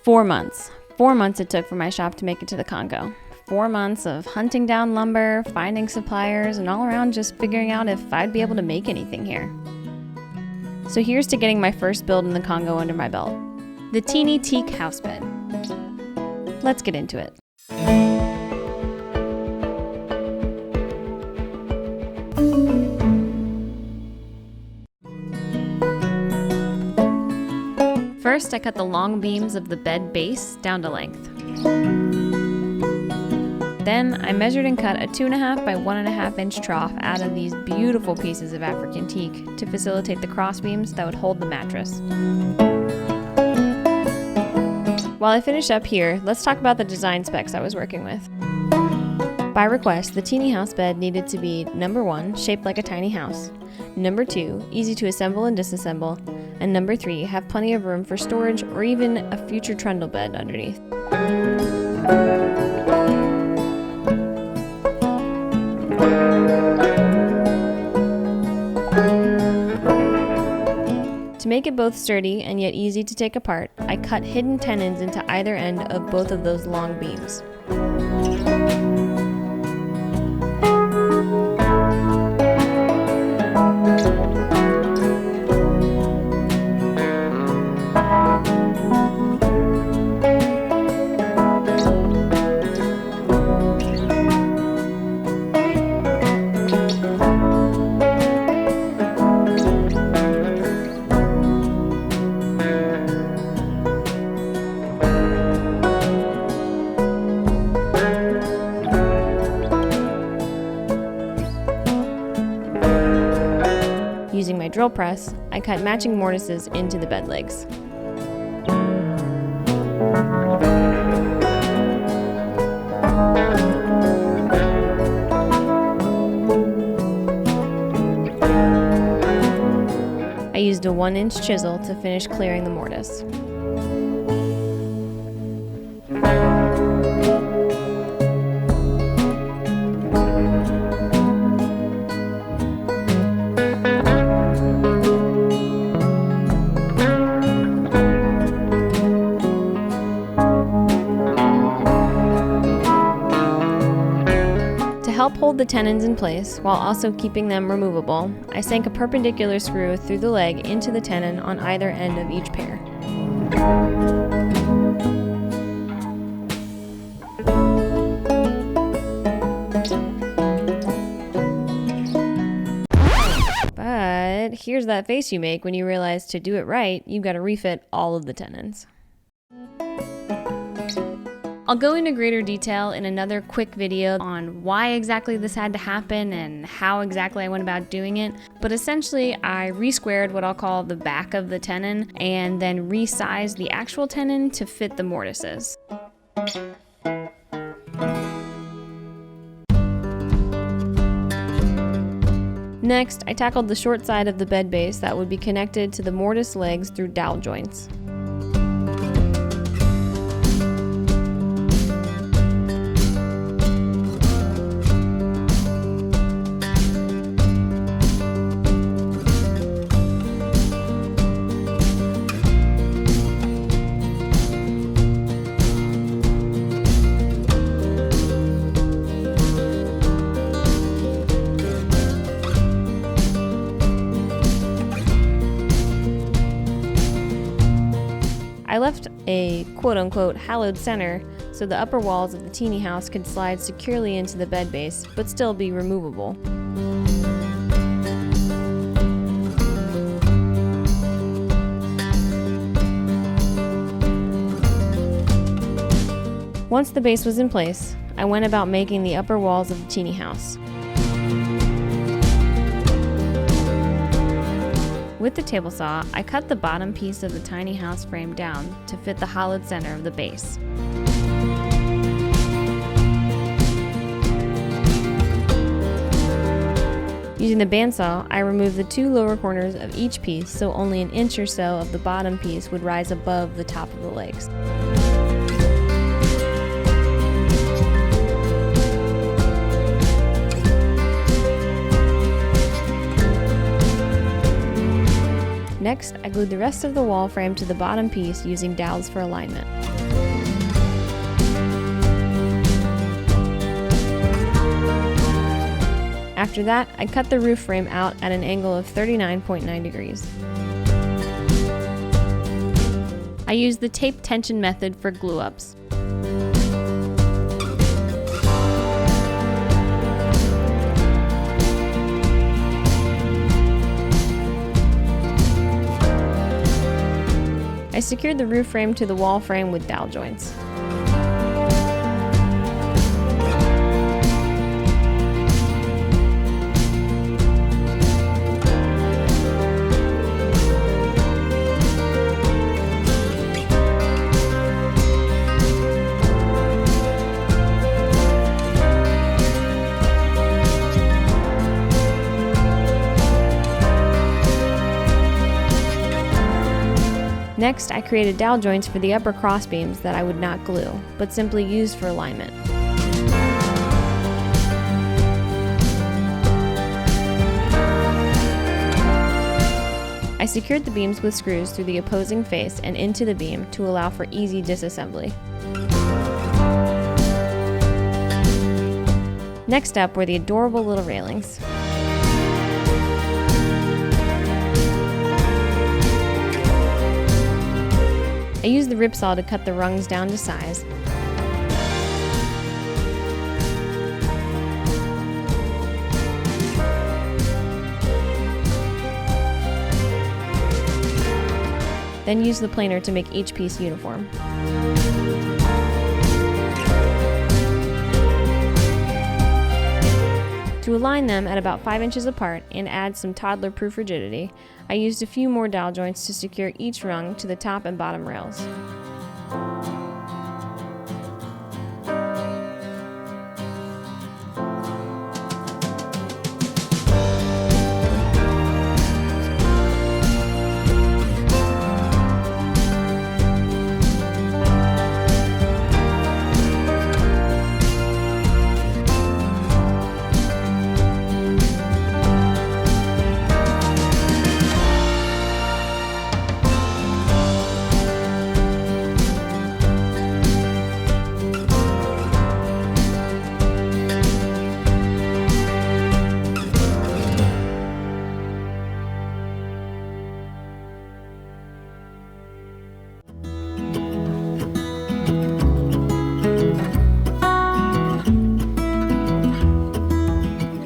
4 months. 4 months it took for my shop to make it to the Congo. 4 months of hunting down lumber, finding suppliers, and all around just figuring out if I'd be able to make anything here. So here's to getting my first build in the Congo under my belt. The teeny teak house bed. Let's get into it. First, I cut the long beams of the bed base down to length. Then, I measured and cut a 2.5 by 1.5 inch trough out of these beautiful pieces of African teak to facilitate the cross beams that would hold the mattress. While I finish up here, let's talk about the design specs I was working with. By request, the teeny house bed needed to be number 1, shaped like a tiny house, number 2, easy to assemble and disassemble, and number 3, have plenty of room for storage or even a future trundle bed underneath. To make it both sturdy and yet easy to take apart, I cut hidden tenons into either end of both of those long beams. Using my drill press, I cut matching mortises into the bed legs. I used a 1-inch chisel to finish clearing the mortise. To help hold the tenons in place while also keeping them removable, I sank a perpendicular screw through the leg into the tenon on either end of each pair. But here's that face you make when you realize to do it right, you've got to refit all of the tenons. I'll go into greater detail in another quick video on why exactly this had to happen and how exactly I went about doing it, but essentially I re-squared what I'll call the back of the tenon and then resized the actual tenon to fit the mortises. Next, I tackled the short side of the bed base that would be connected to the mortise legs through dowel joints. I left a quote-unquote hallowed center so the upper walls of the teeny house could slide securely into the bed base but still be removable. Once the base was in place, I went about making the upper walls of the teeny house. With the table saw, I cut the bottom piece of the tiny house frame down to fit the hollowed center of the base. Using the bandsaw, I removed the 2 lower corners of each piece so only an inch or so of the bottom piece would rise above the top of the legs. Next, I glued the rest of the wall frame to the bottom piece using dowels for alignment. After that, I cut the roof frame out at an angle of 39.9 degrees. I used the tape tension method for glue-ups. I secured the roof frame to the wall frame with dowel joints. Next, I created dowel joints for the upper crossbeams that I would not glue, but simply used for alignment. I secured the beams with screws through the opposing face and into the beam to allow for easy disassembly. Next up were the adorable little railings. I used the ripsaw to cut the rungs down to size. Then used the planer to make each piece uniform. To align them at about 5 inches apart and add some toddler-proof rigidity, I used a few more dowel joints to secure each rung to the top and bottom rails.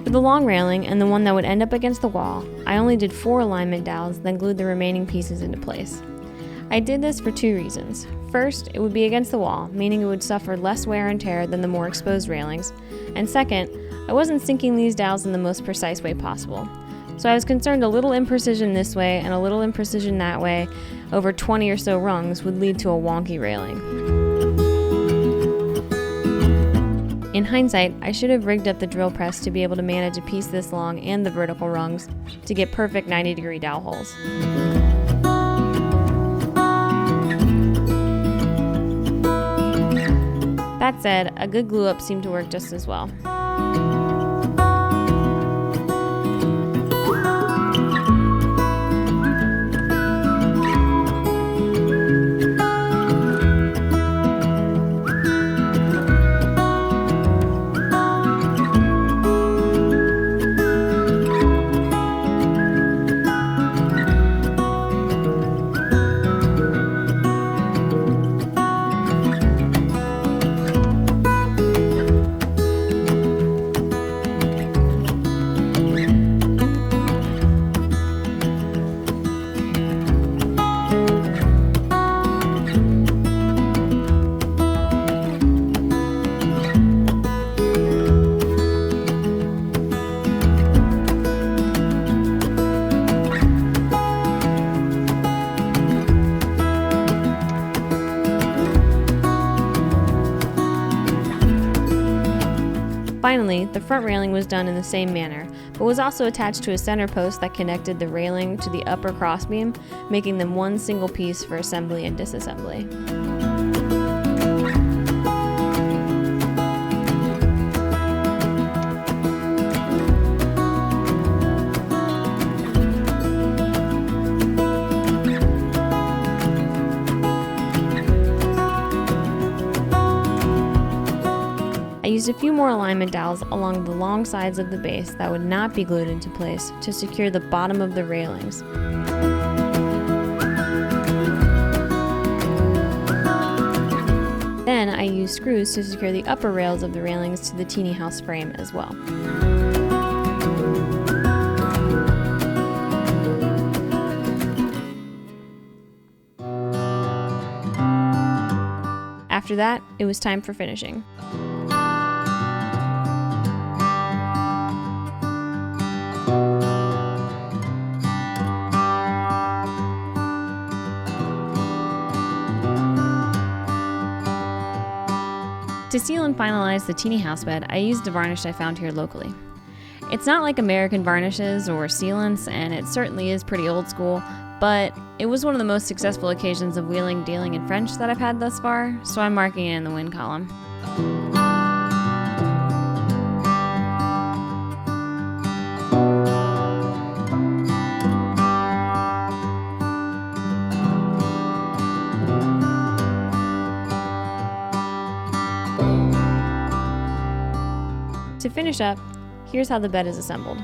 For the long railing and the one that would end up against the wall, I only did 4 alignment dowels, then glued the remaining pieces into place. I did this for 2 reasons. First, it would be against the wall, meaning it would suffer less wear and tear than the more exposed railings. And second, I wasn't sinking these dowels in the most precise way possible. So I was concerned a little imprecision this way and a little imprecision that way over 20 or so rungs would lead to a wonky railing. In hindsight, I should have rigged up the drill press to be able to manage a piece this long and the vertical rungs to get perfect 90-degree dowel holes. That said, a good glue-up seemed to work just as well. Finally, the front railing was done in the same manner, but was also attached to a center post that connected the railing to the upper crossbeam, making them one single piece for assembly and disassembly. used a few more alignment dowels along the long sides of the base that would not be glued into place to secure the bottom of the railings. Then I used screws to secure the upper rails of the railings to the teeny house frame as well. After that, it was time for finishing. To seal and finalize the teeny house bed, I used a varnish I found here locally. It's not like American varnishes or sealants, and it certainly is pretty old school, but it was one of the most successful occasions of wheeling, dealing in French that I've had thus far, so I'm marking it in the win column. To finish up, here's how the bed is assembled.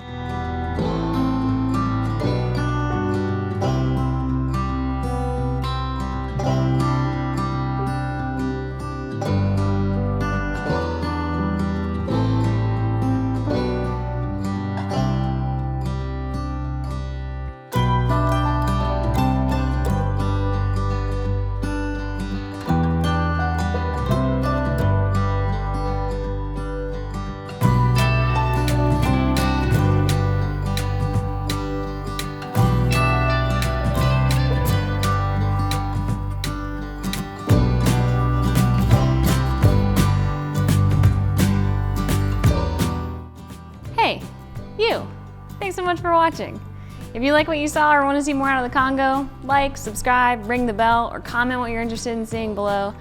Hey, you! Thanks so much for watching. If you like what you saw or want to see more out of the Congo, like, subscribe, ring the bell, or comment what you're interested in seeing below.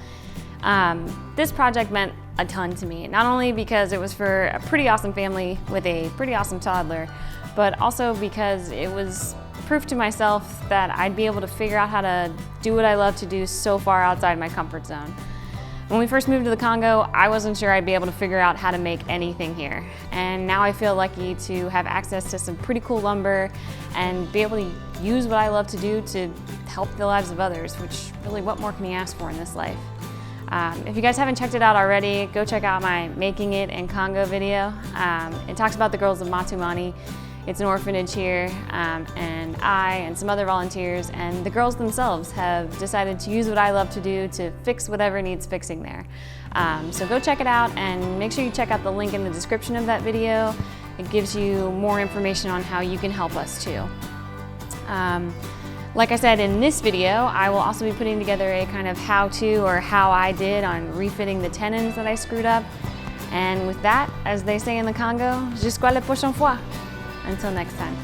This project meant a ton to me, not only because it was for a pretty awesome family with a pretty awesome toddler, but also because it was proof to myself that I'd be able to figure out how to do what I love to do so far outside my comfort zone. When we first moved to the Congo, I wasn't sure I'd be able to figure out how to make anything here. And now I feel lucky to have access to some pretty cool lumber and be able to use what I love to do to help the lives of others, which really, what more can you ask for in this life? If you guys haven't checked it out already, go check out my Making It in Congo video. It talks about the girls of Matumani. It's an orphanage here, and I and some other volunteers and the girls themselves have decided to use what I love to do to fix whatever needs fixing there. So go check it out and make sure you check out the link in the description of that video. It gives you more information on how you can help us too. Like I said in this video, I will also be putting together a kind of how-to or how I did on refitting the tenons that I screwed up. And with that, as they say in the Congo, jusqu'à la prochaine fois. Until next time.